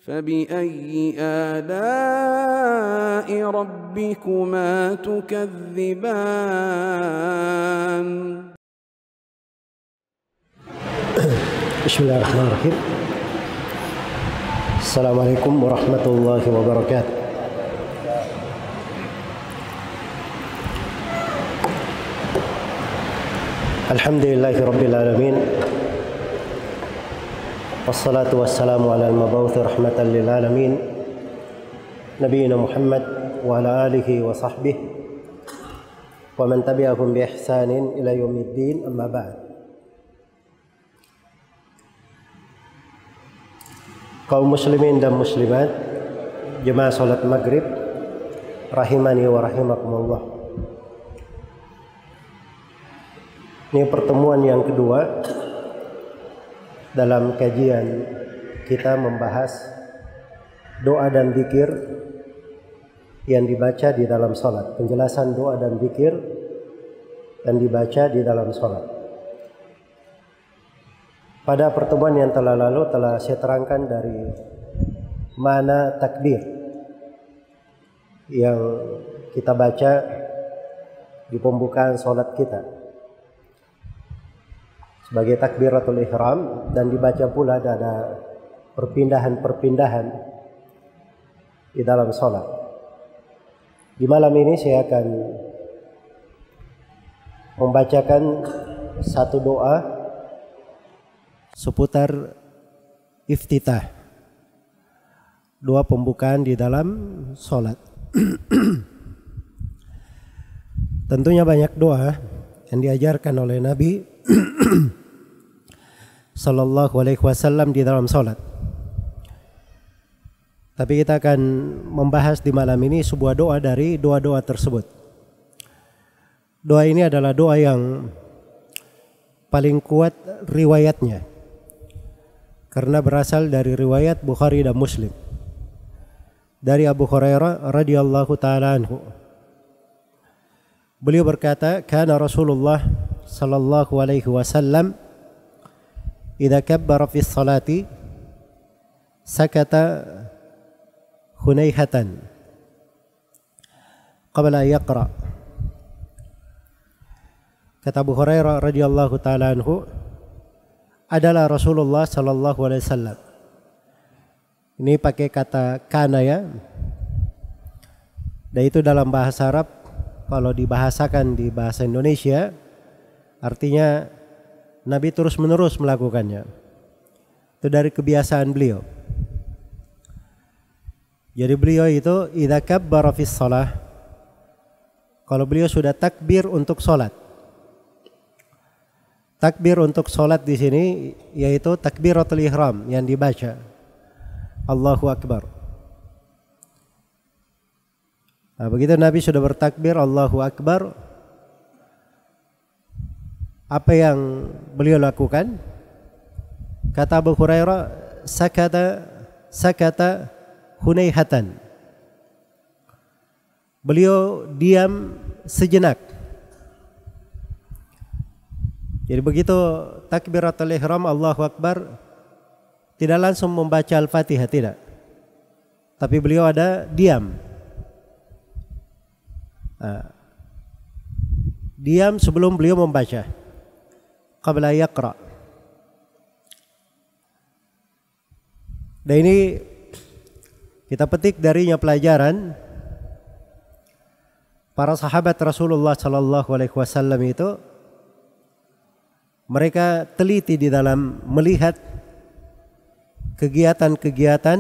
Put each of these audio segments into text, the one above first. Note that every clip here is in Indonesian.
فبأي آلاء ربكما تكذبان بسم الله الرحمن الرحيم. السلام عليكم ورحمة الله وبركاته. الحمد لله رب العالمين, والصلاة والسلام على المبعوث رحمة للعالمين نبينا محمد وعلى آله وصحبه ومن تبعهم بإحسان إلى يوم الدين. أما بعد. Kaum muslimin dan muslimat, jemaah salat maghrib rahimani wa rahimakumullah. Ini pertemuan yang kedua dalam kajian kita membahas doa dan zikir yang dibaca di dalam salat. Penjelasan doa dan zikir yang dibaca di dalam salat. Pada pertemuan yang telah lalu telah saya terangkan dari mana takbir yang kita baca di pembukaan salat kita sebagai takbiratul ihram, dan dibaca pula ada perpindahan-perpindahan di dalam salat. Di malam ini saya akan membacakan satu doa seputar iftitah, doa pembukaan di dalam salat. Tentunya banyak doa yang diajarkan oleh Nabi sallallahu alaihi wasallam di dalam salat. Tapi kita akan membahas di malam ini sebuah doa dari doa-doa tersebut. Doa ini adalah doa yang paling kuat riwayatnya, karena berasal dari riwayat Bukhari dan Muslim dari Abu Hurairah radhiyallahu taala anhu. Beliau berkata, "Kana Rasulullah sallallahu alaihi wasallam idza kabbara fi sholati sakata hunaihatan qabla yaqra." Kata Abu Hurairah radhiyallahu taala anhu, adalah Rasulullah sallallahu alaihi wasallam. Ini pakai kata kana ya. Dan itu dalam bahasa Arab, kalau dibahasakan di bahasa Indonesia artinya Nabi terus-menerus melakukannya. Itu dari kebiasaan beliau. Jadi beliau itu idza kabbara fis shalah, kalau beliau sudah takbir untuk salat. Takbir untuk salat di sini yaitu takbiratul ihram yang dibaca Allahu Akbar. Nah, begitu Nabi sudah bertakbir Allahu Akbar, apa yang beliau lakukan? Kata Abu Hurairah, sakata hunaihatan. Beliau diam sejenak. Jadi begitu takbiratul ihram Allahu Akbar, tidak langsung membaca Al-Fatihah, tidak. Tapi beliau ada diam. Diam sebelum beliau membaca. Qabla yaqra. Dan ini kita petik darinya pelajaran para sahabat Rasulullah sallallahu alaihi wasallam itu, mereka teliti di dalam melihat kegiatan-kegiatan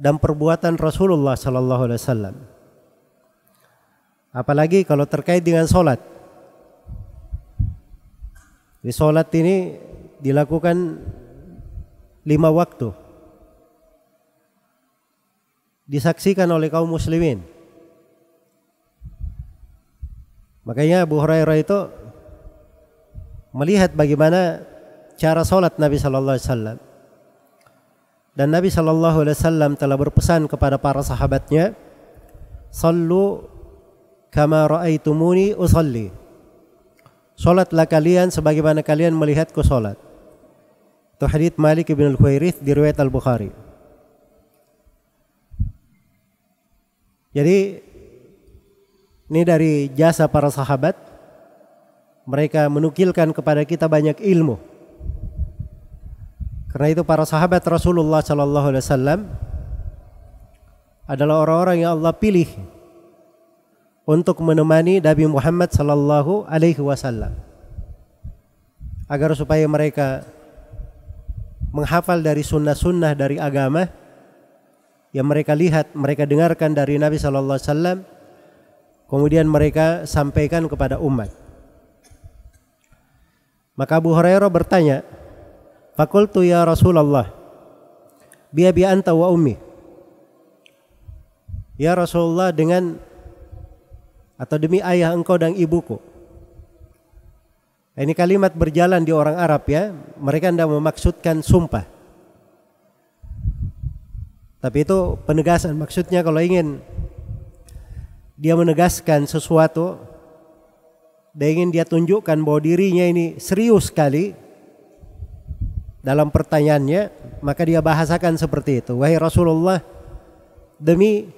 dan perbuatan Rasulullah sallallahu alaihi wasallam. Apalagi kalau terkait dengan salat. Di salat ini dilakukan 5 waktu. Disaksikan oleh kaum muslimin. Makanya Abu Hurairah itu melihat bagaimana cara salat Nabi sallallahu alaihi wasallam. Dan Nabi sallallahu alaihi wasallam telah berpesan kepada para sahabatnya, "Sallu kama ra'aitumuni usalli." Salatlah kalian sebagaimana kalian melihatku salat. Itu hadits Malik bin Al-Huwairits di riwayat Al-Bukhari. Jadi ini dari jasa para sahabat, mereka menukilkan kepada kita banyak ilmu. Karena itu para sahabat Rasulullah sallallahu alaihi wasallam adalah orang-orang yang Allah pilih untuk menemani Nabi Muhammad sallallahu alaihi wasallam, agar supaya mereka menghafal dari sunnah-sunnah dari agama yang mereka lihat, mereka dengarkan dari Nabi sallallahu alaihi wasallam, kemudian mereka sampaikan kepada umat. Maka Abu Hurairah bertanya, "Faqultu ya Rasulullah, bi abi anta wa ummi." Ya Rasulullah, dengan atau demi ayah engkau dan ibuku. Ini kalimat berjalan di orang Arab ya, mereka tidak memaksudkan sumpah. Tapi itu penegasan, maksudnya kalau ingin dia menegaskan sesuatu, dia ingin dia tunjukkan bahwa dirinya ini serius sekali dalam pertanyaannya, maka dia bahasakan seperti itu. Wahai Rasulullah, demi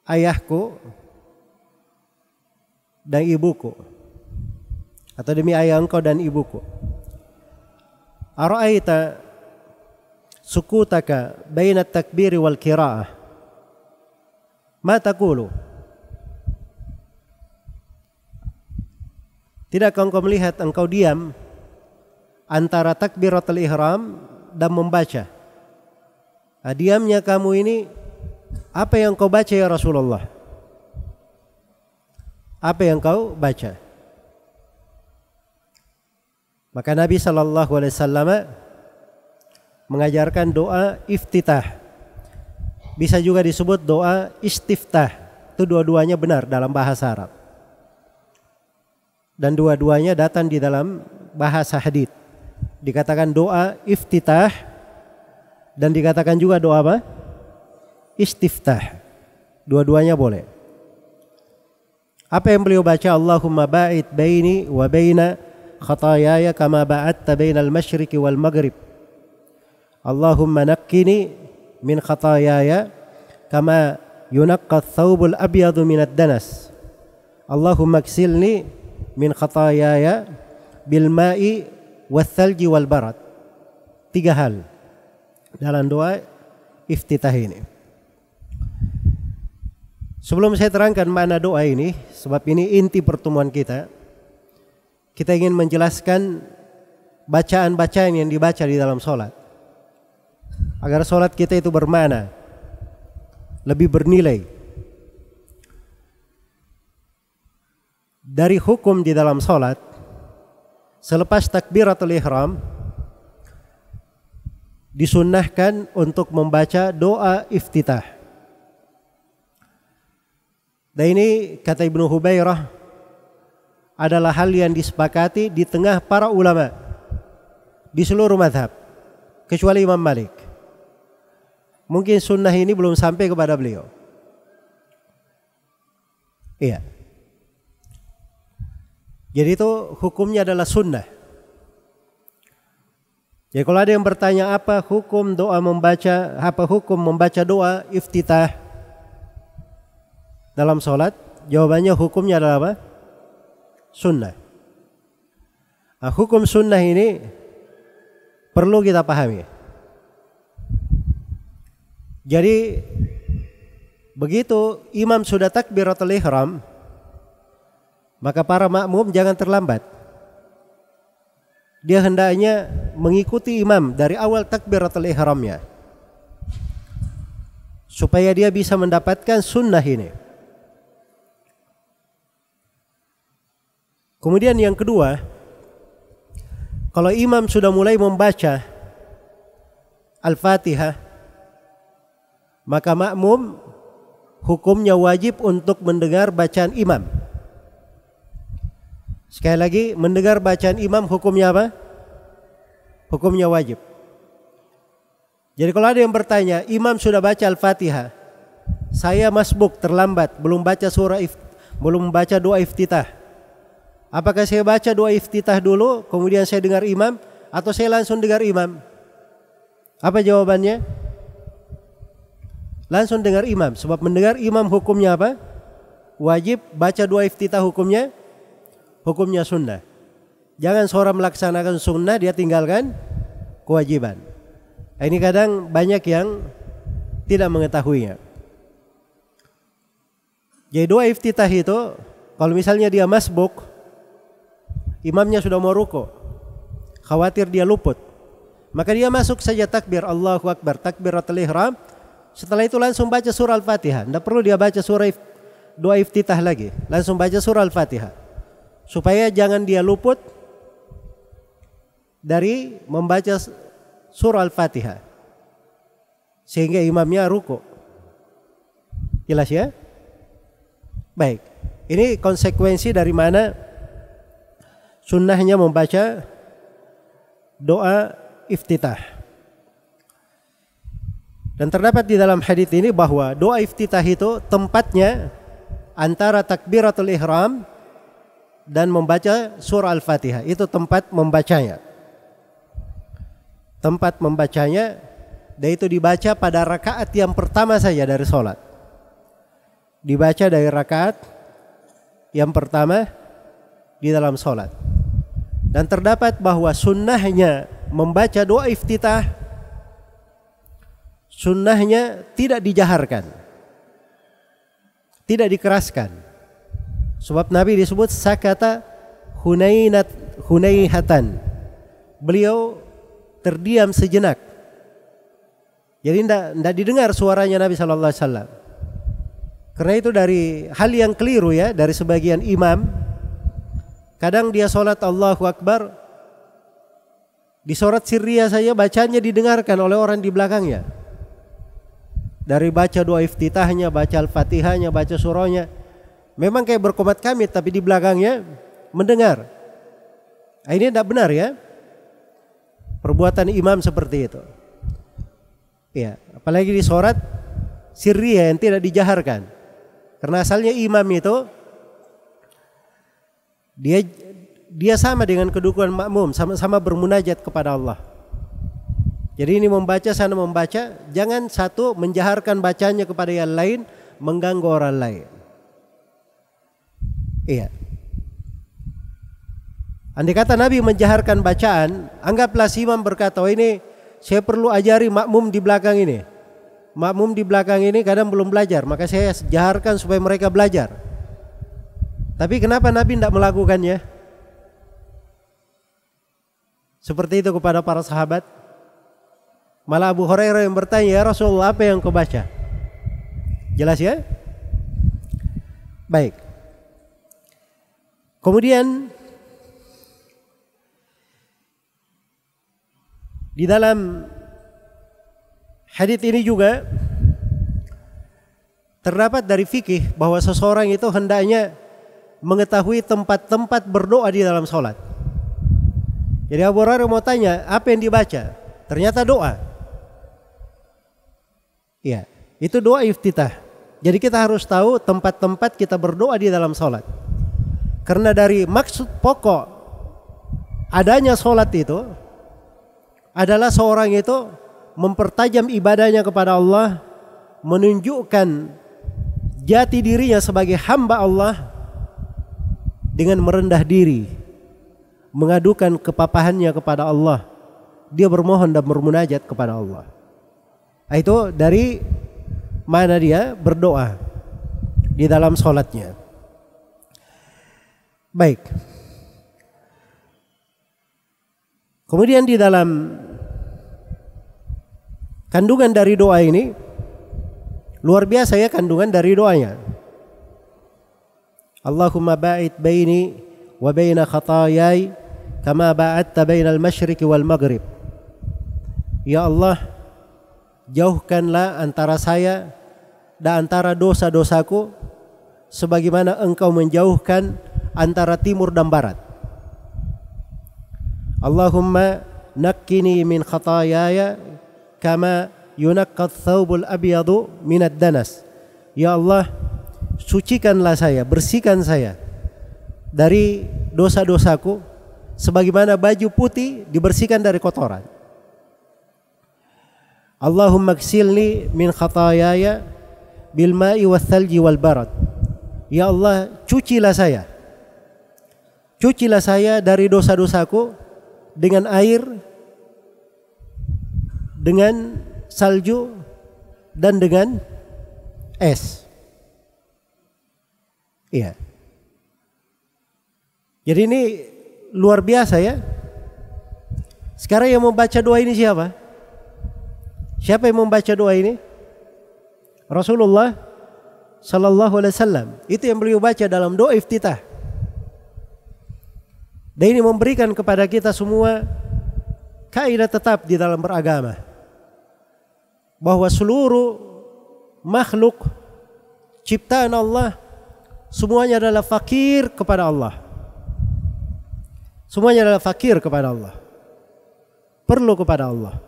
ayahku dan ibuku, atau demi ayah engkau dan ibuku. Ara'aita sukutaka baina takbiri wal qira'ah, ma taqulu? Tidakkah engkau melihat engkau diam antara takbiratul ihram dan membaca? Diamnya kamu ini, apa yang kau baca ya Rasulullah? Apa yang kau baca? Maka Nabi sallallahu alaihi wasallam mengajarkan doa iftitah. Bisa juga disebut doa istiftah. Itu dua-duanya benar dalam bahasa Arab. Dan dua-duanya datang di dalam bahasa hadits. Dikatakan doa iftitah dan dikatakan juga doa apa? Istiftah. Dua-duanya boleh. Apa yang beliau baca? Allahumma ba'id baini wa baina khataayaya kama ba'adta bainal masyriqi wal maghrib. Allahumma naqqini min khataayaya kama yunaqqa ath-thawbul abyadu minad danas. Allahumma ighsilni min khataayaya bil ma'i wath thalji wal barad. 3 hal dalam doa iftitah ini. Sebelum saya terangkan makna doa ini, sebab ini inti pertemuan kita, kita ingin menjelaskan bacaan-bacaan yang dibaca di dalam sholat, agar sholat kita itu bermakna, lebih bernilai. Dari hukum di dalam sholat, selepas takbiratul ihram, disunnahkan untuk membaca doa iftitah. Dan ini kata Ibnu Hubairah adalah hal yang disepakati di tengah para ulama di seluruh mazhab kecuali Imam Malik. Mungkin sunnah ini belum sampai kepada beliau. Iya. Jadi itu hukumnya adalah sunnah. Jadi kalau ada yang bertanya apa hukum doa membaca, apa hukum membaca doa iftitah dalam sholat, jawabannya hukumnya adalah apa? Sunnah. Nah, hukum sunnah ini perlu kita pahami. Jadi begitu imam sudah takbiratul ihram, maka para makmum jangan terlambat. Dia hendaknya mengikuti imam dari awal takbiratul ihramnya, supaya dia bisa mendapatkan sunnah ini. Kemudian yang kedua, kalau imam sudah mulai membaca Al-Fatihah, maka makmum hukumnya wajib untuk mendengar bacaan imam. Sekali lagi, mendengar bacaan imam hukumnya apa? Hukumnya wajib. Jadi kalau ada yang bertanya, imam sudah baca Al-Fatihah, saya masbuk terlambat, belum baca doa iftitah. Apakah saya baca doa iftitah dulu, kemudian saya dengar imam, atau saya langsung dengar imam? Apa jawabannya? Langsung dengar imam. Sebab mendengar imam hukumnya apa? Wajib. Baca doa iftitah hukumnya sunnah. Jangan seorang melaksanakan sunnah dia tinggalkan kewajiban. Ini kadang banyak yang tidak mengetahuinya. Jadi doa iftitah itu kalau misalnya dia masbuk, imamnya sudah mau ruku, khawatir dia luput, maka dia masuk saja takbir Allahu Akbar, takbiratul ihram. Setelah itu langsung baca surah Al-Fatihah. Tidak perlu dia baca doa iftitah lagi, langsung baca surah Al-Fatihah, supaya jangan dia luput dari membaca surah Al-Fatihah sehingga imamnya ruku. Jelas ya? Baik, ini konsekuensi dari mana sunnahnya membaca doa iftitah. Dan terdapat di dalam hadis ini bahwa doa iftitah itu tempatnya antara takbiratul ihram dan membaca surah Al-Fatihah. Itu tempat membacanya. Tempat membacanya, dan itu dibaca pada rakaat yang pertama saja dari sholat. Dibaca dari rakaat yang pertama di dalam sholat. Dan terdapat bahwa sunnahnya membaca doa iftitah, sunnahnya tidak dijaharkan, tidak dikeraskan. Sebab Nabi disebut sakata hunaihatan. Beliau terdiam sejenak. Jadi tidak didengar suaranya Nabi sallallahu alaihi wasallam. Karena itu dari hal yang keliru ya dari sebagian imam. Kadang dia sholat Allahu Akbar, di sholat sirriyah saja bacanya didengarkan oleh orang di belakangnya. Dari baca doa iftitahnya, baca Al-Fatihahnya, baca surahnya, memang kayak berkomat kamit, tapi di belakangnya mendengar. Ini tidak benar ya, perbuatan imam seperti itu. Ya, apalagi di sholat sirriyah yang tidak dijaharkan. Karena asalnya imam itu dia sama dengan kedudukan makmum, sama-sama bermunajat kepada Allah. Jadi ini membaca sana membaca, jangan satu menjaharkan bacanya kepada yang lain, mengganggu orang lain. Iya. Andai kata Nabi menjaharkan bacaan, anggaplah si imam berkata, oh ini saya perlu ajari makmum di belakang ini. Makmum di belakang ini kadang belum belajar, maka saya jaharkan supaya mereka belajar. Tapi kenapa Nabi tidak melakukannya? Seperti itu kepada para sahabat. Malah Abu Hurairah yang bertanya, ya Rasulullah apa yang kau baca? Jelas ya? Baik. Kemudian di dalam hadits ini juga terdapat dari fikih bahwa seseorang itu hendaknya mengetahui tempat-tempat berdoa di dalam sholat. Jadi Abu Hurairah mau tanya apa yang dibaca, ternyata doa. Ya, itu doa iftitah. Jadi kita harus tahu tempat-tempat kita berdoa di dalam sholat. Karena dari maksud pokok adanya sholat itu adalah seorang itu mempertajam ibadahnya kepada Allah, menunjukkan jati dirinya sebagai hamba Allah dengan merendah diri, mengadukan kepapahannya kepada Allah. Dia bermohon dan bermunajat kepada Allah. Itu dari mana dia berdoa di dalam sholatnya. Baik. Kemudian di dalam kandungan dari doa ini luar biasa ya kandungan dari doanya. Allahumma ba'id baini wa baina khataayai kama ba'adta bainal masyriqi wal maghrib. Ya Allah, jauhkanlah antara saya dan antara dosa-dosaku sebagaimana Engkau menjauhkan antara timur dan barat. Allahumma naqqini min khataayaya kama yunaqqa ats-tsawbul abyadu minad danas. Ya Allah, sucikanlah saya, bersihkan saya dari dosa-dosaku sebagaimana baju putih dibersihkan dari kotoran. Allahumma gsilni min khatayaya bil ma'i wal thalji wal barad. Ya Allah, cucilah saya. Cucilah saya dari dosa-dosaku dengan air, dengan salju, dan dengan es. Iya. Jadi ini luar biasa ya. Sekarang yang membaca doa ini siapa? Siapa yang membaca doa ini? Rasulullah sallallahu alaihi wasallam. Itu yang beliau baca dalam doa iftitah. Dan ini memberikan kepada kita semua kaidah tetap di dalam beragama, bahwa seluruh makhluk ciptaan Allah semuanya adalah fakir kepada Allah. Semuanya adalah fakir kepada Allah, perlu kepada Allah.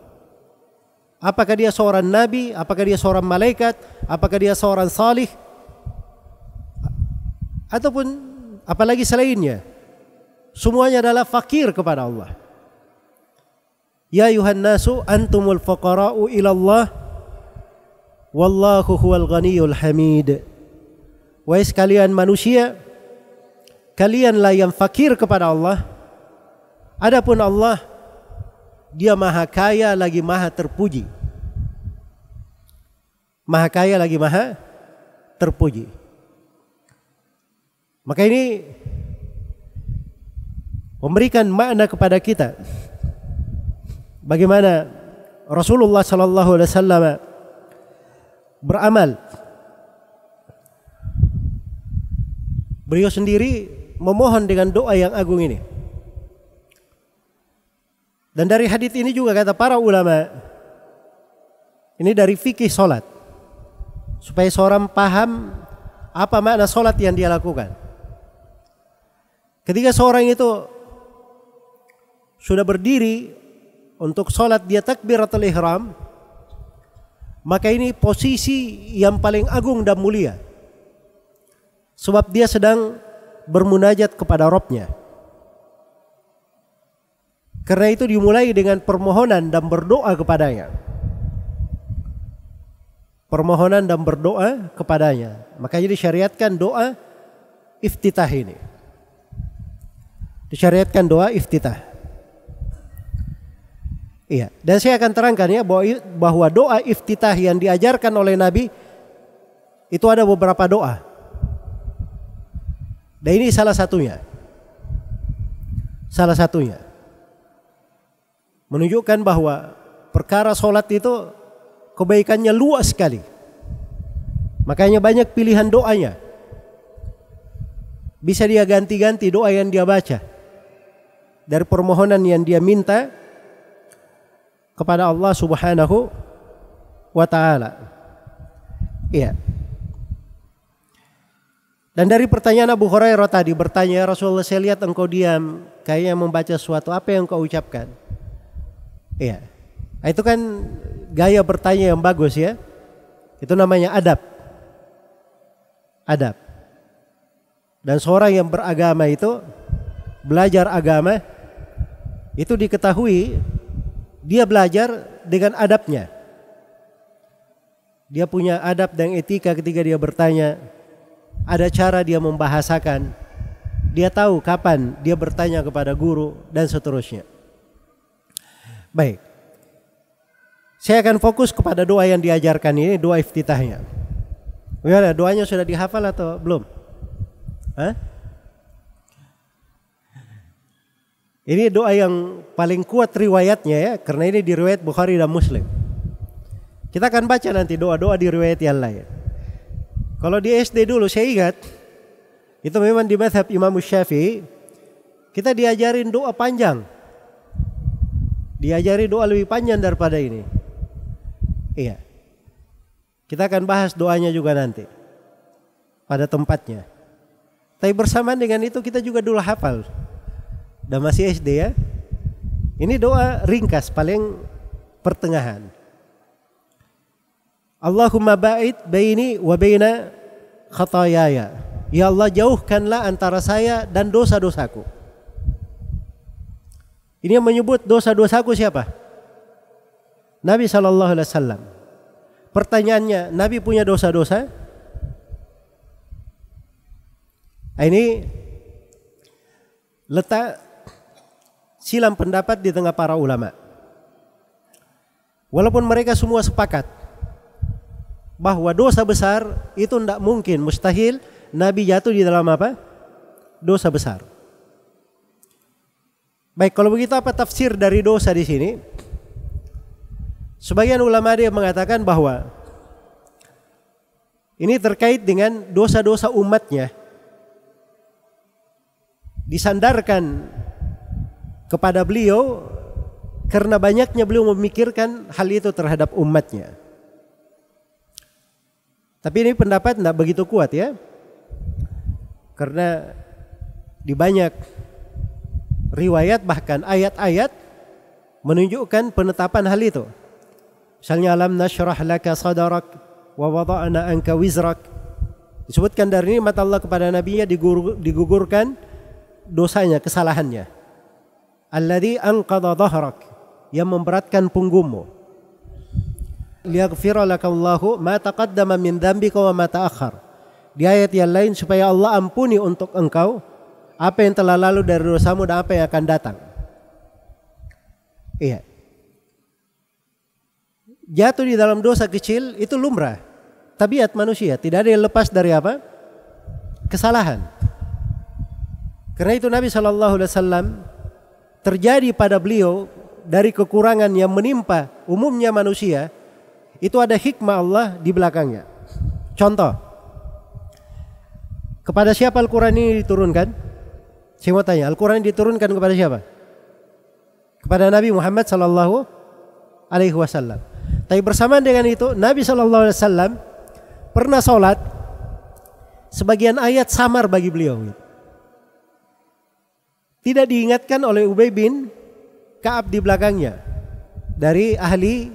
Apakah dia seorang nabi, apakah dia seorang malaikat, apakah dia seorang salih, ataupun apalagi selainnya, semuanya adalah fakir kepada Allah. Ya ayuhan nasu antumul fuqara'u ilallah wallahu huwal ghaniyul hamid. Wahai sekalian manusia, kalianlah yang fakir kepada Allah, adapun Allah, Dia maha kaya lagi maha terpuji. Maha kaya lagi maha terpuji. Maka ini memberikan makna kepada kita bagaimana Rasulullah sallallahu alaihi wasallam beramal. Beliau sendiri memohon dengan doa yang agung ini. Dan dari hadis ini juga kata para ulama, ini dari fikih solat, supaya seorang paham apa makna solat yang dia lakukan. Ketika seorang itu sudah berdiri untuk solat, dia takbiratul ihram, maka ini posisi yang paling agung dan mulia, sebab dia sedang bermunajat kepada Rabb-Nya. Karena itu dimulai dengan permohonan dan berdoa kepadanya. Permohonan dan berdoa kepadanya. Makanya disyariatkan doa iftitah ini. Disyariatkan doa iftitah. Iya, dan saya akan terangkan ya bahwa doa iftitah yang diajarkan oleh Nabi itu ada beberapa doa. Dan ini salah satunya. Salah satunya. Menunjukkan bahwa perkara solat itu kebaikannya luas sekali. Makanya banyak pilihan doanya. Bisa dia ganti-ganti doa yang dia baca dari permohonan yang dia minta kepada Allah Subhanahu wa ta'ala. Iya. Dan dari pertanyaan Abu Hurairah tadi, bertanya, Rasulullah, saya lihat engkau diam, kayaknya membaca sesuatu, apa yang engkau ucapkan? Iya, itu kan gaya bertanya yang bagus ya. Itu namanya adab. Adab. Dan seorang yang beragama itu, belajar agama, itu diketahui dia belajar dengan adabnya. Dia punya adab dan etika ketika dia bertanya. Ada cara dia membahasakan. Dia tahu kapan dia bertanya kepada guru dan seterusnya. Baik, saya akan fokus kepada doa yang diajarkan ini, doa iftitahnya. Gimana, doanya sudah dihafal atau belum? Hah? Ini doa yang paling kuat riwayatnya ya, karena ini di riwayat Bukhari dan Muslim. Kita akan baca nanti doa-doa di riwayat yang lain. Kalau di SD dulu saya ingat, itu memang di mazhab Imam Syafi'i, kita diajarin doa panjang. Diajari doa lebih panjang daripada ini. Iya. Kita akan bahas doanya juga nanti pada tempatnya. Tapi bersamaan dengan itu kita juga dulu hafal. Dan masih SD ya. Ini doa ringkas paling pertengahan. Allahumma ba'id baini wa baina khatayaya. Ya Allah, jauhkanlah antara saya dan dosa-dosaku. Ini yang menyebut dosa-dosaku siapa? Nabi SAW. Pertanyaannya, Nabi punya dosa-dosa? Ini letak silang pendapat di tengah para ulama. Walaupun mereka semua sepakat bahwa dosa besar itu tidak mungkin, mustahil Nabi jatuh di dalam apa? Dosa besar. Baik, kalau begitu apa tafsir dari dosa di sini? Sebagian ulama dia mengatakan bahwa ini terkait dengan dosa-dosa umatnya, disandarkan kepada beliau karena banyaknya beliau memikirkan hal itu terhadap umatnya. Tapi ini pendapat tidak begitu kuat ya, karena di banyak riwayat bahkan ayat-ayat menunjukkan penetapan hal itu. Misalnya alam nashrah laka sadrak wa wada'na anka wizrak. Disebutkan dari nikmat Allah kepada nabinya digugurkan dosanya, kesalahannya. Alladzi anqadha dhahrak, yang memberatkan punggungmu. Liyaghfira lakallahu ma taqaddama min dzambika wa ma ta'akhkhar. Di ayat yang lain supaya Allah ampuni untuk engkau apa yang telah lalu dari dosamu dan apa yang akan datang. Iya. Jatuh di dalam dosa kecil itu lumrah, tabiat manusia, tidak ada yang lepas dari apa? Kesalahan. Karena itu Nabi SAW terjadi pada beliau dari kekurangan yang menimpa umumnya manusia, itu ada hikmah Allah di belakangnya. Contoh, kepada siapa Al-Quran ini diturunkan? Saya mau tanya, Al-Quran diturunkan kepada siapa? Kepada Nabi Muhammad SAW. Tapi bersamaan dengan itu Nabi SAW pernah sholat, sebagian ayat samar bagi beliau, tidak diingatkan oleh Ubay bin Ka'ab di belakangnya, dari ahli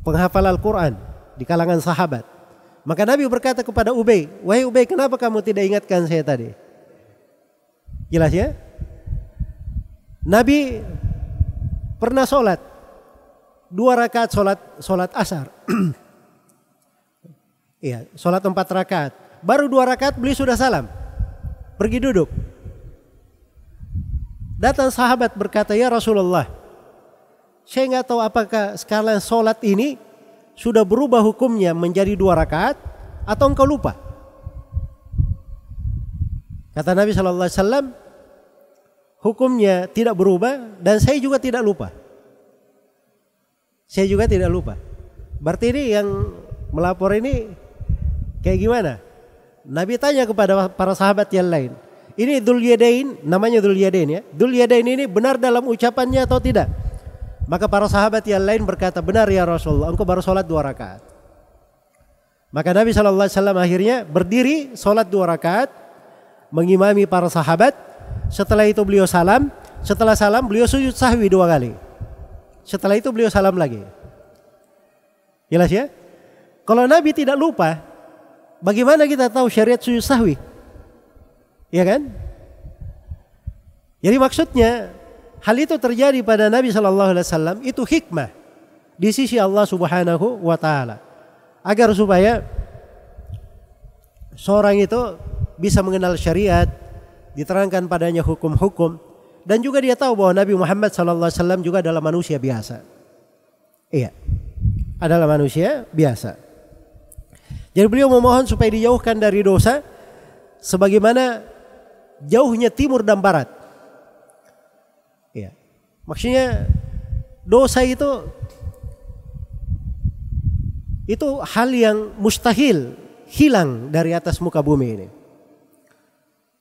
penghafal Al-Quran di kalangan sahabat. Maka Nabi berkata kepada Ubay, wahai Ubay, kenapa kamu tidak ingatkan saya tadi? Jelas ya? Nabi pernah sholat 2 rakaat sholat asar. Iya, sholat 4 rakaat. Baru 2 rakaat beliau sudah salam, pergi duduk. Datang sahabat berkata, ya Rasulullah, saya nggak tahu apakah sekalian sholat ini sudah berubah hukumnya menjadi 2 rakaat atau engkau lupa. Kata Nabi SAW, hukumnya tidak berubah dan saya juga tidak lupa. Saya juga tidak lupa. Berarti ini yang melapor ini kayak gimana? Nabi tanya kepada para sahabat yang lain, ini Dzul Yadain, namanya Dzul Yadain ya. Dzul Yadain ini benar dalam ucapannya atau tidak? Maka para sahabat yang lain berkata, benar ya Rasulullah, engkau baru sholat 2 rakaat. Maka Nabi SAW akhirnya berdiri sholat 2 rakaat, mengimami para sahabat. Setelah itu beliau salam. Setelah salam beliau sujud sahwi 2 kali. Setelah itu beliau salam lagi. Jelas ya? Kalau Nabi tidak lupa, bagaimana kita tahu syariat sujud sahwi? Ya kan? Jadi maksudnya hal itu terjadi pada Nabi SAW itu hikmah di sisi Allah Subhanahu wa Ta'ala, agar supaya seorang itu bisa mengenal syariat, diterangkan padanya hukum-hukum, dan juga dia tahu bahwa Nabi Muhammad SAW juga adalah manusia biasa. Iya, adalah manusia biasa. Jadi beliau memohon supaya dijauhkan dari dosa, sebagaimana jauhnya timur dan barat. Iya, maksudnya dosa itu hal yang mustahil hilang dari atas muka bumi ini.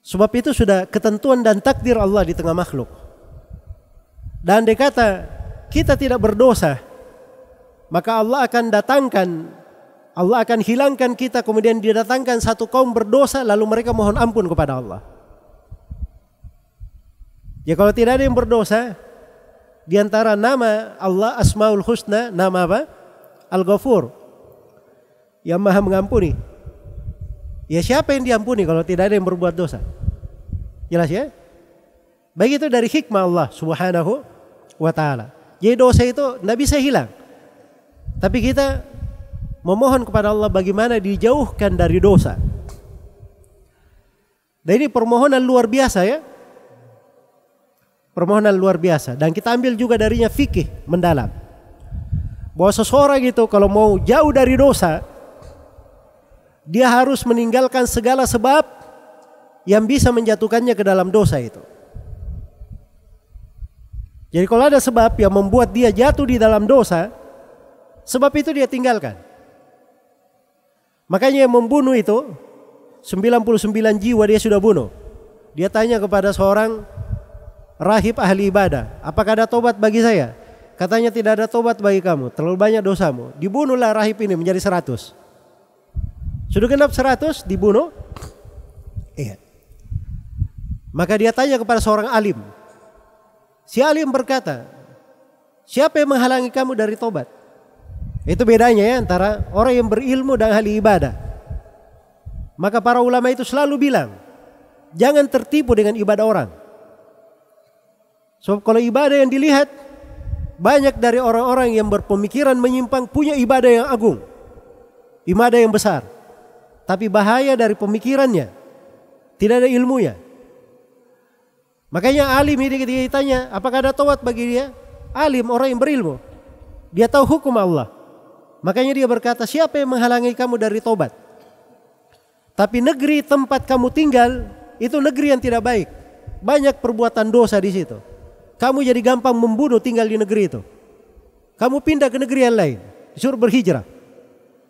Sebab itu sudah ketentuan dan takdir Allah di tengah makhluk. Dan dia kata kita tidak berdosa, maka Allah akan hilangkan kita, kemudian didatangkan satu kaum berdosa, lalu mereka mohon ampun kepada Allah. Ya kalau tidak ada yang berdosa, di antara nama Allah Asmaul Husna, nama apa? Al-Ghafur, yang maha mengampuni. Ya siapa yang diampuni kalau tidak ada yang berbuat dosa? Jelas ya? Baik, itu dari hikmah Allah Subhanahu wa Ta'ala. Jadi dosa itu tidak bisa hilang. Tapi kita memohon kepada Allah bagaimana dijauhkan dari dosa. Dan ini permohonan luar biasa ya. Permohonan luar biasa. Dan kita ambil juga darinya fikih mendalam. Bahwa seseorang itu kalau mau jauh dari dosa, dia harus meninggalkan segala sebab yang bisa menjatuhkannya ke dalam dosa itu. Jadi kalau ada sebab yang membuat dia jatuh di dalam dosa, sebab itu dia tinggalkan. Makanya yang membunuh itu 99 jiwa dia sudah bunuh. Dia tanya kepada seorang rahib ahli ibadah, apakah ada tobat bagi saya? Katanya tidak ada tobat bagi kamu, terlalu banyak dosamu. Dibunuhlah rahib ini menjadi 100. Sudah genap 100 dibunuh. Iya. Maka dia tanya kepada seorang alim. Si alim berkata, siapa yang menghalangi kamu dari tobat? Itu bedanya ya antara orang yang berilmu dan ahli ibadah. Maka para ulama itu selalu bilang, jangan tertipu dengan ibadah orang. So, kalau ibadah yang dilihat, banyak dari orang-orang yang berpemikiran menyimpang punya ibadah yang agung, ibadah yang besar. Tapi bahaya dari pemikirannya, tidak ada ilmunya. Makanya alim ini ketika ditanya, apakah ada taubat bagi dia? Alim, orang yang berilmu, dia tahu hukum Allah. Makanya dia berkata, siapa yang menghalangi kamu dari taubat? Tapi negeri tempat kamu tinggal itu negeri yang tidak baik. Banyak perbuatan dosa di situ. Kamu jadi gampang membunuh tinggal di negeri itu. Kamu pindah ke negeri yang lain, disuruh berhijrah.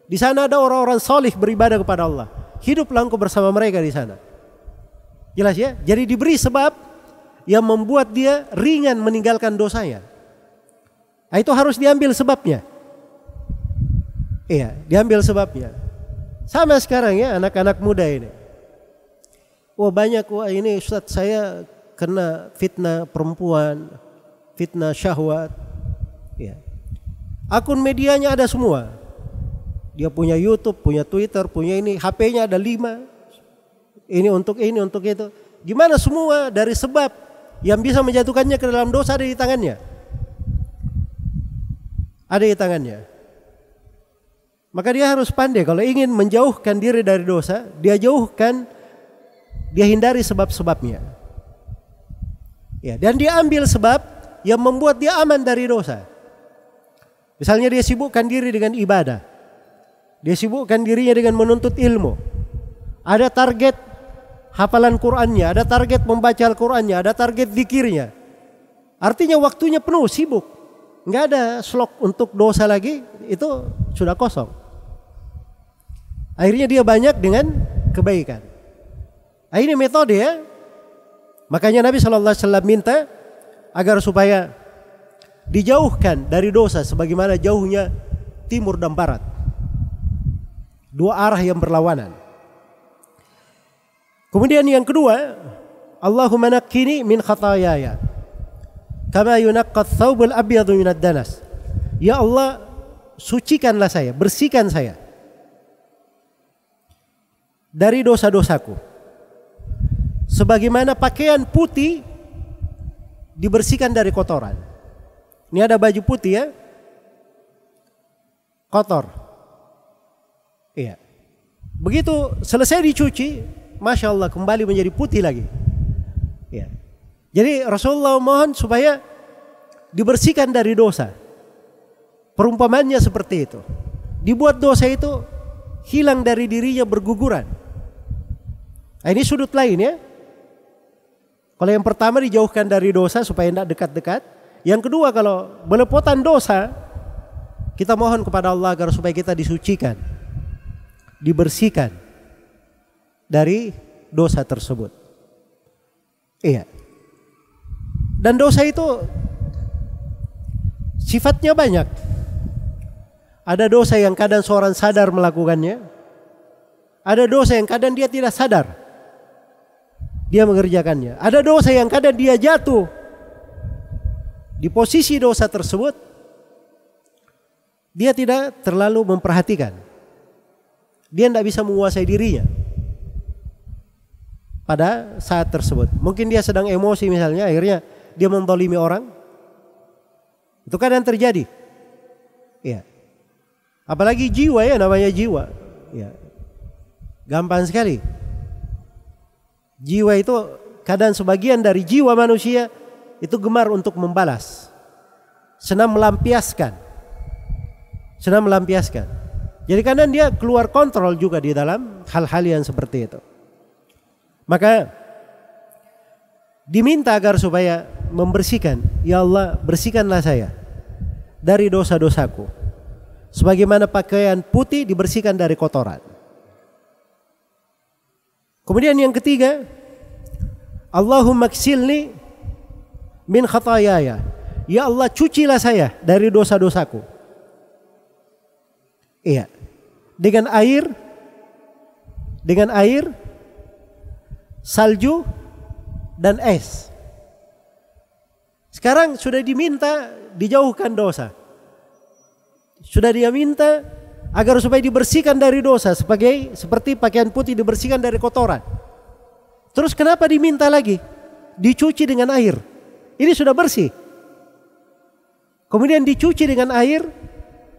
Di sana ada orang-orang salih beribadah kepada Allah. Hiduplah engkau bersama mereka di sana. Jelas ya? Jadi diberi sebab yang membuat dia ringan meninggalkan dosanya. Nah, itu harus diambil sebabnya. Iya, diambil sebabnya. Sama sekarang ya anak-anak muda ini. Wah banyak, wah ini Ustaz saya kena fitnah perempuan, fitnah syahwat. Ya. Akun medianya ada semua. Dia punya YouTube, punya Twitter, punya ini, HP-nya ada 5. Ini untuk itu. Gimana semua dari sebab yang bisa menjatuhkannya ke dalam dosa ada di tangannya. Ada di tangannya. Maka dia harus pandai kalau ingin menjauhkan diri dari dosa, dia hindari sebab-sebabnya. Ya, dan dia ambil sebab yang membuat dia aman dari dosa. Misalnya dia sibukkan diri dengan ibadah. Dia sibukkan dirinya dengan menuntut ilmu. Ada target hafalan Qur'annya, ada target membaca Al-Qur'annya, ada target zikirnya. Artinya waktunya penuh, sibuk. Enggak ada slot untuk dosa lagi, itu sudah kosong. Akhirnya dia banyak dengan kebaikan. Nah, ini metode ya. Makanya Nabi SAW minta agar supaya dijauhkan dari dosa sebagaimana jauhnya timur dan barat. Dua arah yang berlawanan. Kemudian yang kedua, Allahumma naqqini min khataayaya kama yunaqqa ats-tsawbul abyadu minad danas. Ya Allah, sucikanlah saya, bersihkan saya dari dosa-dosaku sebagaimana pakaian putih dibersihkan dari kotoran. Ini ada baju putih ya, kotor. Iya. Begitu selesai dicuci, Masya Allah kembali menjadi putih lagi. Iya. Jadi Rasulullah mohon supaya dibersihkan dari dosa. Perumpamannya seperti itu. Dibuat dosa itu hilang dari dirinya berguguran. Nah, ini sudut lain ya. Kalau yang pertama dijauhkan dari dosa supaya tidak dekat-dekat. Yang kedua kalau belepotan dosa, kita mohon kepada Allah agar supaya kita disucikan, dibersihkan dari dosa tersebut. Iya. Dan dosa itu sifatnya banyak. Ada dosa yang kadang seorang sadar melakukannya. Ada dosa yang kadang dia tidak sadar, dia mengerjakannya. Ada dosa yang kadang dia jatuh di posisi dosa tersebut, dia tidak terlalu memperhatikan. Dia tidak bisa menguasai dirinya pada saat tersebut. Mungkin dia sedang emosi misalnya, akhirnya dia menzalimi orang. Itu kadang terjadi. Ya. Apalagi jiwa ya, namanya jiwa. Ya. Gampang sekali. Jiwa itu kadang sebagian dari jiwa manusia itu gemar untuk membalas. Senang melampiaskan. Jadi kadang dia keluar kontrol juga di dalam hal-hal yang seperti itu. Maka diminta agar supaya membersihkan. Ya Allah, bersihkanlah saya dari dosa-dosaku. Sebagaimana pakaian putih dibersihkan dari kotoran. Kemudian yang ketiga, Allahumma ksilni min khatayaya. Ya Allah, cucilah saya dari dosa-dosaku. Iya. Dengan air, salju dan es. Sekarang sudah diminta dijauhkan dosa. Sudah dia minta agar supaya dibersihkan dari dosa seperti pakaian putih dibersihkan dari kotoran. Terus kenapa diminta lagi? Dicuci dengan air. Ini sudah bersih. Kemudian dicuci dengan air,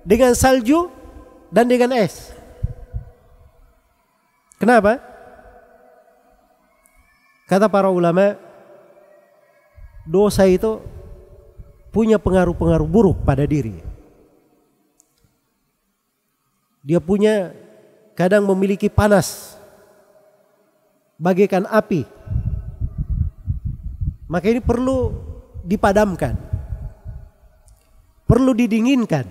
dengan salju dan dengan es. Kenapa? Kata para ulama, dosa itu punya pengaruh-pengaruh buruk pada diri. Dia punya kadang memiliki panas bagaikan api. Maka ini perlu dipadamkan. Perlu didinginkan.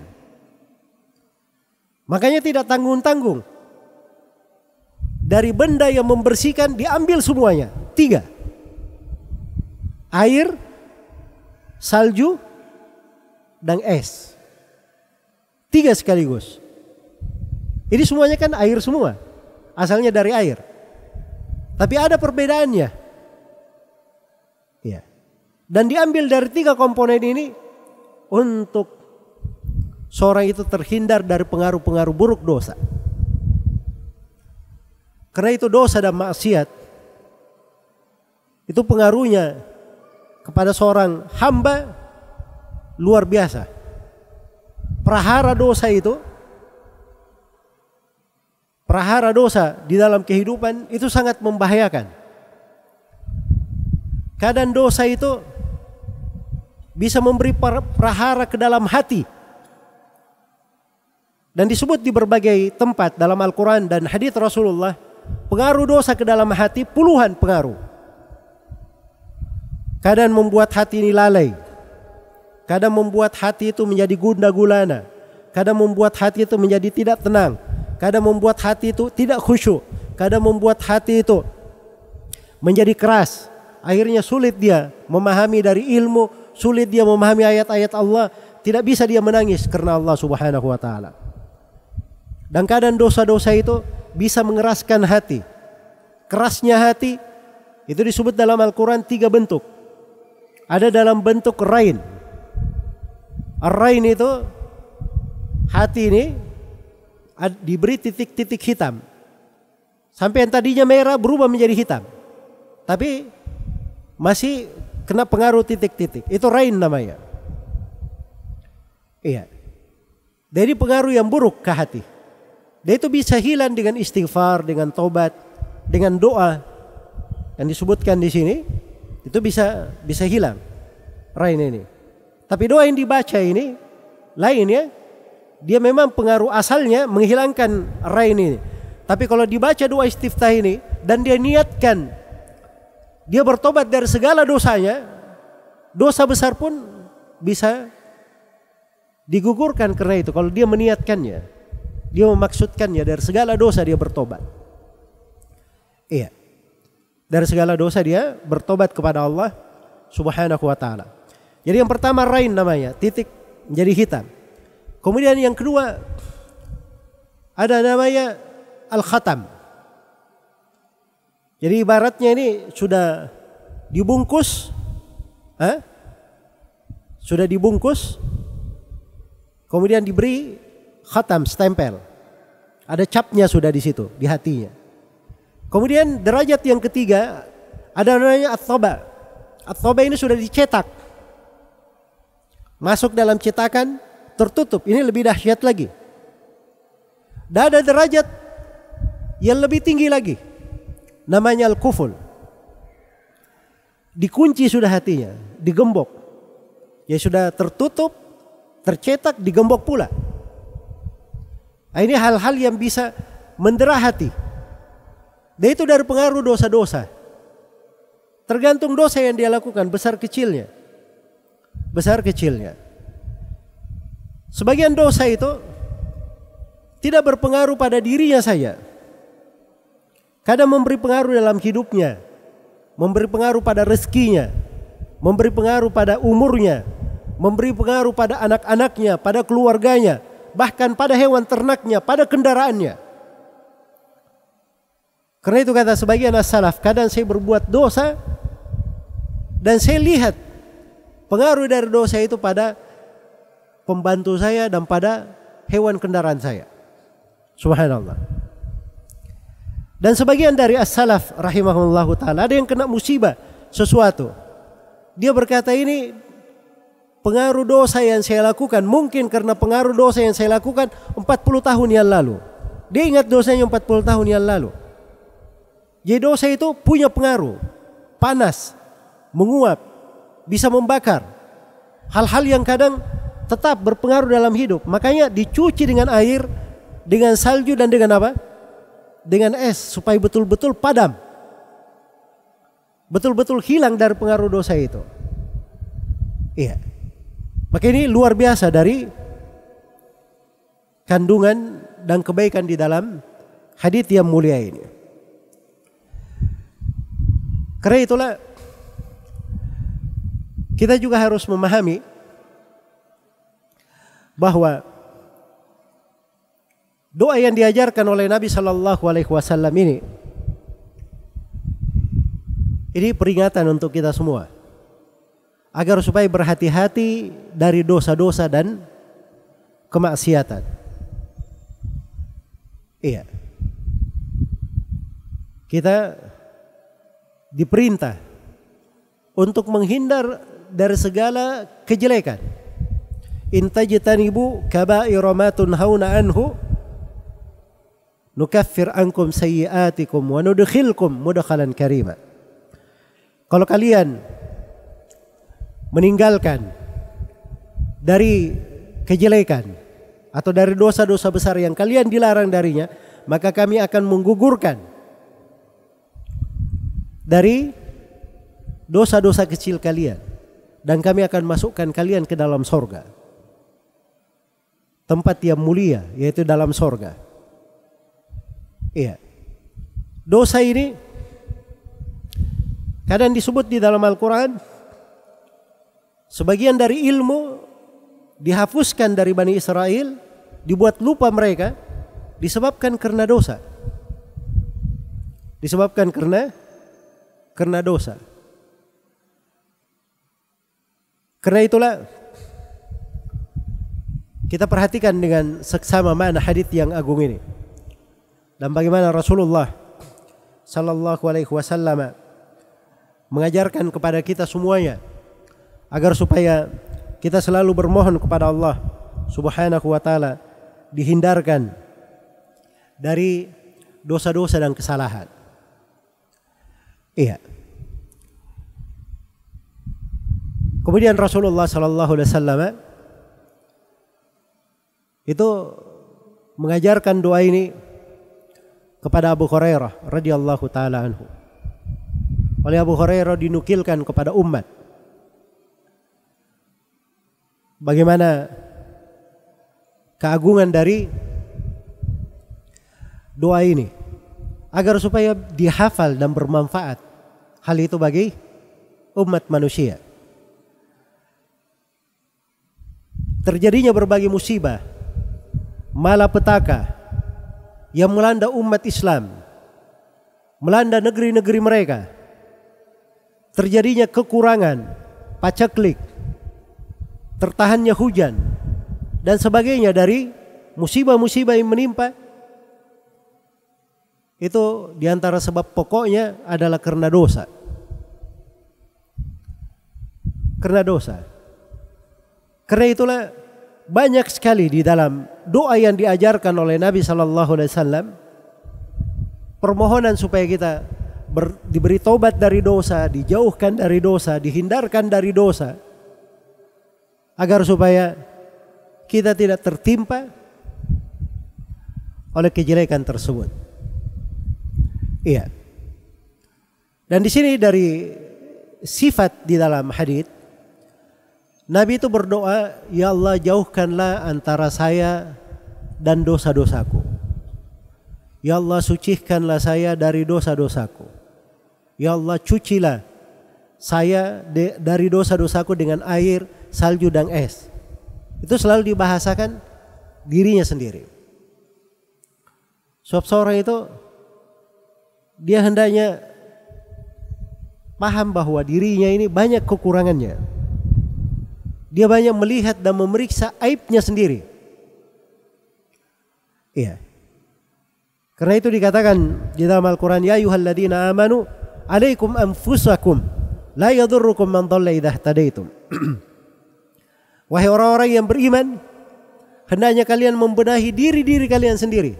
Makanya tidak tanggung-tanggung. Dari benda yang membersihkan diambil semuanya. 3. Air, salju, dan es. 3 sekaligus. Ini semuanya kan air semua. Asalnya dari air. Tapi ada perbedaannya. Ya. Dan diambil dari 3 komponen ini untuk seorang itu terhindar dari pengaruh-pengaruh buruk dosa. Karena itu dosa dan maksiat itu pengaruhnya kepada seorang hamba luar biasa. Prahara dosa di dalam kehidupan itu sangat membahayakan. Kadang dosa itu bisa memberi prahara ke dalam hati. Dan disebut di berbagai tempat dalam Al-Quran dan hadits Rasulullah, pengaruh dosa ke dalam hati puluhan pengaruh. Kadang membuat hati ini lalai. Kadang membuat hati itu menjadi gundah gulana. Kadang membuat hati itu menjadi tidak tenang. Kadang membuat hati itu tidak khusyuk. Kadang membuat hati itu menjadi keras. Akhirnya sulit dia memahami dari ilmu. Sulit dia memahami ayat-ayat Allah. Tidak bisa dia menangis karena Allah Subhanahu wa ta'ala. Dan kadang dosa-dosa itu bisa mengeraskan hati. Kerasnya hati itu disebut dalam Al-Quran 3 bentuk. Ada dalam bentuk rain. Ar-rain itu hati ini diberi titik-titik hitam. Sampai yang tadinya merah berubah menjadi hitam. Tapi masih kena pengaruh titik-titik. Itu rain namanya. Iya. Dari pengaruh yang buruk ke hati. Dia itu bisa hilang dengan istighfar, dengan tobat, dengan doa yang disebutkan di sini. Itu bisa hilang rain ini. Tapi doa yang dibaca ini lain ya. Dia memang pengaruh asalnya menghilangkan rain ini. Tapi kalau dibaca doa istiftah ini dan dia niatkan dia bertobat dari segala dosanya, dosa besar pun bisa digugurkan karena itu. Kalau dia meniatkannya, dia memaksudkannya dari segala dosa dia bertobat. Iya. Dari segala dosa dia bertobat kepada Allah Subhanahu wa ta'ala. Jadi yang pertama rain namanya, titik menjadi hitam. Kemudian yang kedua ada namanya al-khatam. Jadi ibaratnya ini sudah dibungkus, sudah dibungkus, kemudian diberi khatam, stempel. Ada capnya sudah di situ, di hatinya. Kemudian derajat yang ketiga ada namanya at-thoba. At-thoba ini sudah dicetak. masuk dalam cetakan, tertutup. Ini lebih dahsyat lagi. Dan ada derajat yang lebih tinggi lagi, namanya al-kuful. Dikunci sudah hatinya, digembok. Ya sudah tertutup, tercetak, digembok pula. Nah, ini hal-hal yang bisa mendera hati. Dan itu dari pengaruh dosa-dosa. Tergantung dosa yang dia lakukan, besar kecilnya. Besar kecilnya. Sebagian dosa itu tidak berpengaruh pada dirinya saja. Kadang memberi pengaruh dalam hidupnya, memberi pengaruh pada rezekinya, memberi pengaruh pada umurnya, memberi pengaruh pada anak-anaknya, pada keluarganya, bahkan pada hewan ternaknya, pada kendaraannya. Karena itu kata sebagian as-salaf, kadang saya berbuat dosa dan saya lihat pengaruh dari dosa itu pada pembantu saya dan pada hewan kendaraan saya. Subhanallah. Dan sebagian dari as-salaf rahimahullahu ta'ala, ada yang kena musibah sesuatu. Dia berkata, ini pengaruh dosa yang saya lakukan, mungkin karena pengaruh dosa yang saya lakukan 40 tahun yang lalu. Dia ingat dosanya 40 tahun yang lalu. Jadi dosa itu punya pengaruh, panas, menguap, bisa membakar. Hal-hal yang kadang tetap berpengaruh dalam hidup. Makanya dicuci dengan air, dengan salju dan dengan apa? Dengan es, supaya betul-betul padam. Betul-betul hilang dari pengaruh dosa itu. Iya. Maka ini luar biasa dari kandungan dan kebaikan di dalam hadits yang mulia ini. Karena itulah kita juga harus memahami bahwa doa yang diajarkan oleh Nabi Shallallahu Alaihi Wasallam ini peringatan untuk kita semua, agar supaya berhati-hati dari dosa-dosa dan kemaksiatan. Iya. Kita diperintah untuk menghindar dari segala kejelekan. In tajtanibu kaba'ira ma tunhauna anhu nukaffir ankum sayyi'atikum wa nudkhilkum mudkhalan karima. Kalau kalian meninggalkan dari kejelekan atau dari dosa-dosa besar yang kalian dilarang darinya, maka kami akan menggugurkan dari dosa-dosa kecil kalian dan kami akan masukkan kalian ke dalam sorga, tempat yang mulia, yaitu dalam sorga. Iya. Dosa ini kadang disebut di dalam Al-Quran, sebagian dari ilmu dihapuskan dari Bani Israel, dibuat lupa mereka, disebabkan karena dosa. Disebabkan karena dosa. Karena itulah kita perhatikan dengan seksama makna hadits yang agung ini dan bagaimana Rasulullah Sallallahu Alaihi Wasallam mengajarkan kepada kita semuanya agar supaya kita selalu bermohon kepada Allah Subhanahu wa taala dihindarkan dari dosa-dosa dan kesalahan. Iya. Kemudian Rasulullah sallallahu alaihi wasallam itu mengajarkan doa ini kepada Abu Hurairah radhiyallahu taala anhu. Oleh Abu Hurairah dinukilkan kepada umat bagaimana keagungan dari doa ini agar supaya dihafal dan bermanfaat hal itu bagi umat manusia. Terjadinya berbagai musibah, malapetaka yang melanda umat Islam, melanda negeri-negeri mereka. Terjadinya kekurangan, paceklik, tertahannya hujan dan sebagainya dari musibah-musibah yang menimpa. Itu diantara sebab pokoknya adalah karena dosa. Karena dosa. Karena itulah banyak sekali di dalam doa yang diajarkan oleh Nabi sallallahu alaihi wasallam permohonan supaya kita diberi taubat dari dosa, dijauhkan dari dosa, dihindarkan dari dosa, agar supaya kita tidak tertimpa oleh kejelekan tersebut. Iya. Dan di sini dari sifat di dalam hadits, Nabi itu berdoa, ya Allah jauhkanlah antara saya dan dosa-dosaku. Ya Allah sucikanlah saya dari dosa-dosaku. Ya Allah cucilah saya dari dosa-dosaku dengan air, salju dan es. Itu selalu dibahasakan dirinya sendiri. Sebab seorang itu dia hendaknya paham bahwa dirinya ini banyak kekurangannya. Dia banyak melihat dan memeriksa aibnya sendiri. Iya. Karena itu dikatakan di dalam Al-Quran, ya ayyuhalladzina amanu alaikum anfusakum la yadurrukum man dhalla idza ihtadaitum. Wahai orang-orang yang beriman, hendaknya kalian membenahi diri-diri kalian sendiri.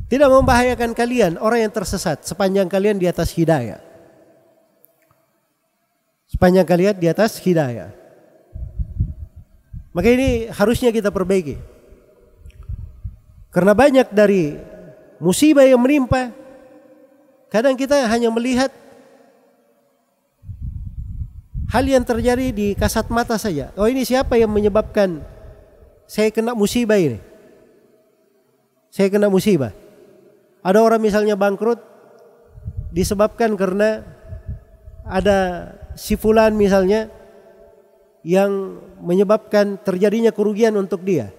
Tidak membahayakan kalian orang yang tersesat sepanjang kalian di atas hidayah. Sepanjang kalian di atas hidayah. Maka ini harusnya kita perbaiki. Karena banyak dari musibah yang menimpa, kadang kita hanya melihat hal yang terjadi di kasat mata saja. Oh, ini siapa yang menyebabkan saya kena musibah ini? Saya kena musibah. Ada orang misalnya bangkrut disebabkan karena ada si fulan misalnya yang menyebabkan terjadinya kerugian untuk dia.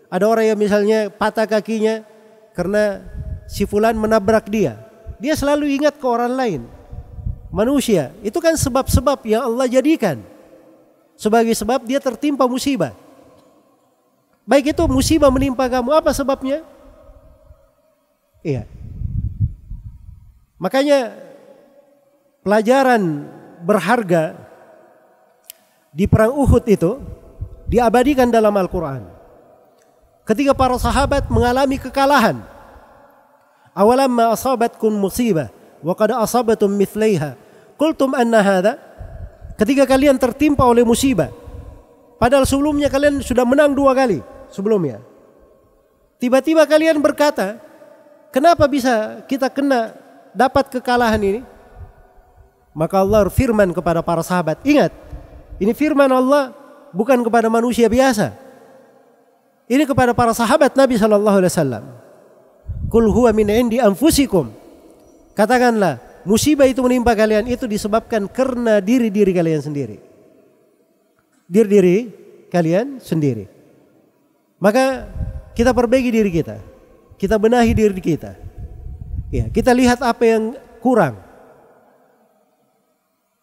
Ada orang yang misalnya patah kakinya karena si fulan menabrak dia. Dia selalu ingat ke orang lain. Manusia itu kan sebab-sebab yang Allah jadikan sebagai sebab dia tertimpa musibah. Baik itu musibah menimpa kamu, apa sebabnya? Iya. Makanya pelajaran berharga di perang Uhud itu diabadikan dalam Al-Quran. Ketika para sahabat mengalami kekalahan, awalamma asabatkum musibah wa qad asabatum mithlaiha qultum anna hadha. Ketika kalian tertimpa oleh musibah, padahal sebelumnya kalian sudah menang 2 kali sebelumnya, tiba-tiba kalian berkata, kenapa bisa kita dapat kekalahan ini? Maka Allah firman kepada para sahabat, ingat, ini firman Allah bukan kepada manusia biasa. Ini kepada para sahabat Nabi SAW. Qul huwa min indi anfusikum. Katakanlah, musibah itu menimpa kalian itu disebabkan karena diri-diri kalian sendiri. Diri-diri kalian sendiri. Maka kita perbaiki diri kita. Kita benahi diri kita. Ya, kita lihat apa yang kurang.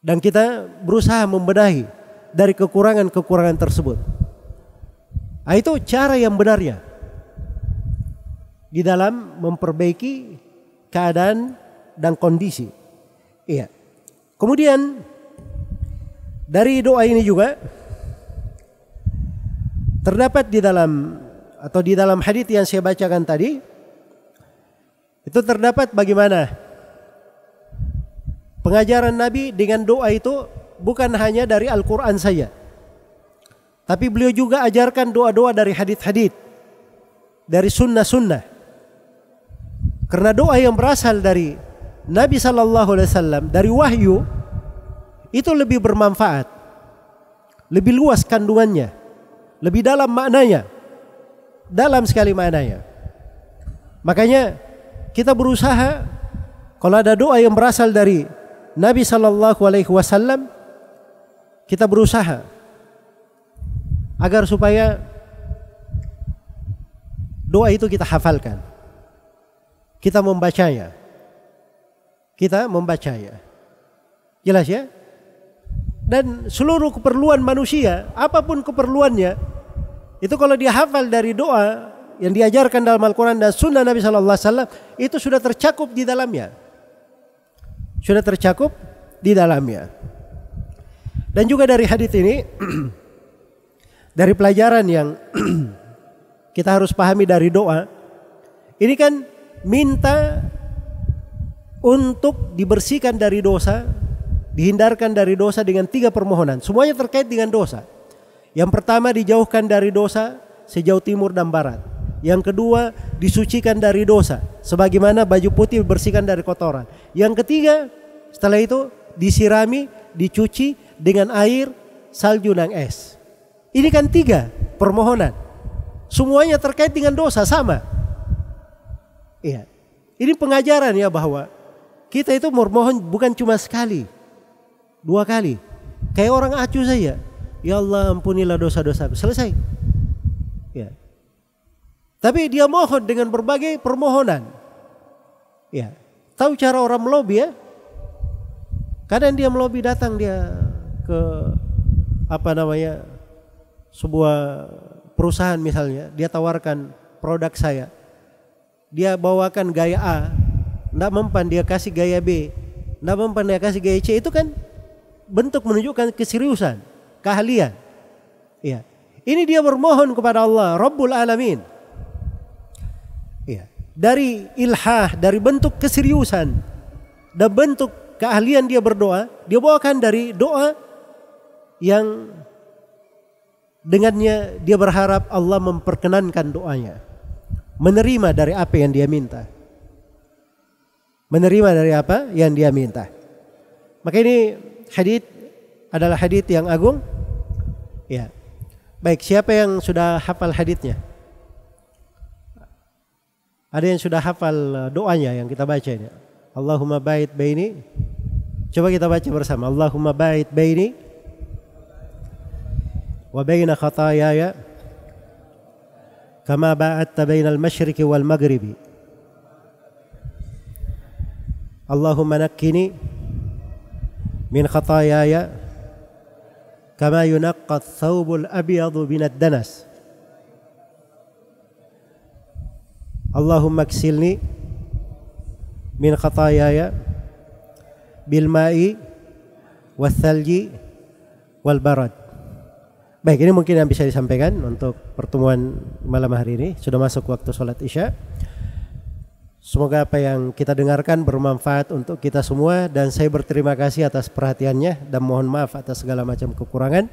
Dan kita berusaha membenahi dari kekurangan-kekurangan tersebut. Nah, itu cara yang benarnya di dalam memperbaiki keadaan dan kondisi. Iya. Kemudian dari doa ini juga terdapat di dalam hadits yang saya bacakan tadi, itu terdapat bagaimana pengajaran Nabi dengan doa itu bukan hanya dari Al-Quran saja, tapi beliau juga ajarkan doa-doa dari hadits-hadits, dari sunnah-sunnah. Karena doa yang berasal dari Nabi SAW, dari wahyu, itu lebih bermanfaat, lebih luas kandungannya, lebih dalam maknanya, dalam sekali maknanya. Makanya kita berusaha kalau ada doa yang berasal dari Nabi SAW, kita berusaha agar supaya doa itu kita hafalkan, kita membacanya, jelas ya. Dan seluruh keperluan manusia, apapun keperluannya, itu kalau dia hafal dari doa yang diajarkan dalam Al-Quran dan Sunnah Nabi SAW, itu sudah tercakup di dalamnya. Dan juga dari hadits ini Dari pelajaran yang kita harus pahami dari doa, ini kan minta untuk dibersihkan dari dosa, dihindarkan dari dosa dengan 3 permohonan. Semuanya terkait dengan dosa. Yang pertama, dijauhkan dari dosa sejauh timur dan barat. Yang kedua, disucikan dari dosa, sebagaimana baju putih dibersihkan dari kotoran. Yang ketiga, setelah itu disirami, dicuci dengan air, salju dan es. Ini kan 3 permohonan. Semuanya terkait dengan dosa, sama. Iya. Ini pengajaran ya bahwa kita itu memohon bukan cuma sekali, 2 kali. Kayak orang acuh saja. Ya Allah, ampunilah dosa-dosaku. Selesai. Ya. Tapi dia mohon dengan berbagai permohonan. Ya. Tahu cara orang melobi ya? Kadang dia melobi, datang dia ke sebuah perusahaan misalnya, dia tawarkan produk saya. Dia bawakan gaya A, enggak mempan dia kasih gaya B, enggak mempan dia kasih gaya C. Itu kan bentuk menunjukkan keseriusan, keahlian. Iya. Ini dia bermohon kepada Allah Rabbul Alamin. Iya. Dari ilhah, dari bentuk keseriusan dan bentuk keahlian dia berdoa, dia bawakan dari doa yang dengannya dia berharap Allah memperkenankan doanya, menerima dari apa yang dia minta, menerima dari apa yang dia minta. Maka ini hadits adalah hadits yang agung. Ya, baik, siapa yang sudah hafal haditsnya? Ada yang sudah hafal doanya yang kita baca ini? Allahumma ba'id baini. Coba kita baca bersama. Allahumma ba'id baini wa baina khataayaya kama ba'adta bainal masyriqi wal maghribi. Allahumma naqqini min khataayaya kama yunaqqa ath-thawbul abyadu minad danas. Allahumma ksilni min khataayaya bil ma'i wath thalji wal barad. Baik, ini mungkin yang bisa disampaikan untuk pertemuan malam hari ini. Sudah masuk waktu sholat isya. Semoga apa yang kita dengarkan bermanfaat untuk kita semua, dan saya berterima kasih atas perhatiannya dan mohon maaf atas segala macam kekurangan.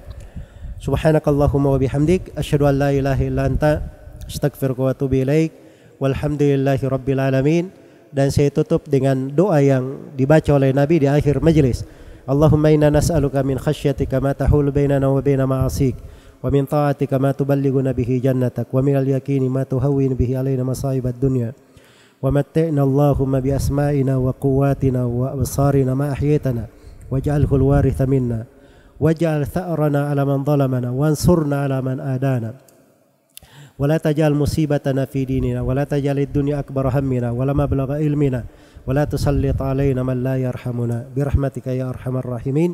Subhanakallahumma wa bihamdik asyhadu an la ilaha illa anta astaghfiruka wa atubu ilaik. Walhamdulillahi rabbil alamin. Dan saya tutup dengan doa yang dibaca oleh Nabi di akhir majelis. Allahumma inna nas'aluka min khasyatika ma tahulu bainana wa baina ma'asik, wa min ta'atika ma tuballighuna bihi jannatak, wa min al-yaqini ma tuhawwinu bihi alaina masa'ibad dunya, wa matti'na Allahumma bi asma'ina wa quwwatina wa absarina ma ahyaytana waj'alhu al-waritha minna waj'al tha'rana 'ala man zalamana wansurna 'ala man adana wa la taj'al musibatana fi dinina wa la taj'al ad-dunya akbar hammina wa la mablagha ilmina ولا تسلط علينا من لا يرحمنا برحمتك يا أرحم الراحمين.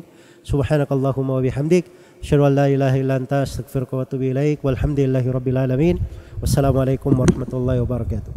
سبحانك اللهم وبحمدك أشهد أن لا إله إلا أنت أستغفرك وأتوب إليك والحمد لله رب العالمين والسلام عليكم ورحمة الله وبركاته.